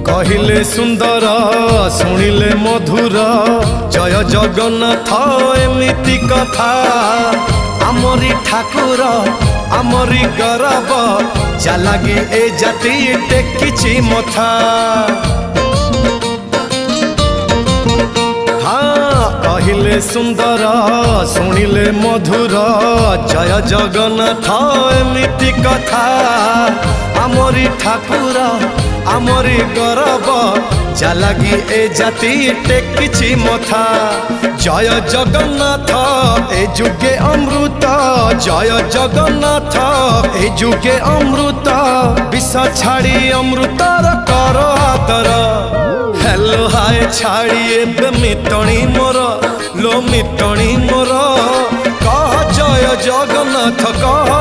कहिले सुंदर शुणिले मधुर जय जगन्नाथ एमिति कथा आमरी ठाकुर आमरी गौरव जालागी ए जाति टेकिछि मथा। हाँ कहिले सुंदर शुणिले मधुर जय जगन्नाथ एमिति कथा आमरी ठाकुर आमरी गौरव जालागी ए जाति टेकिछि मथा। जय जगन्नाथ ए जुगे अमृत जय जगन्नाथ ए जुगे अमृत विष छाड़ी अमृतर कर आदर। हेलो हाय छाड़ी एबे मिटणी मोर लो मिटणी मोर कह जय जगन्नाथ कह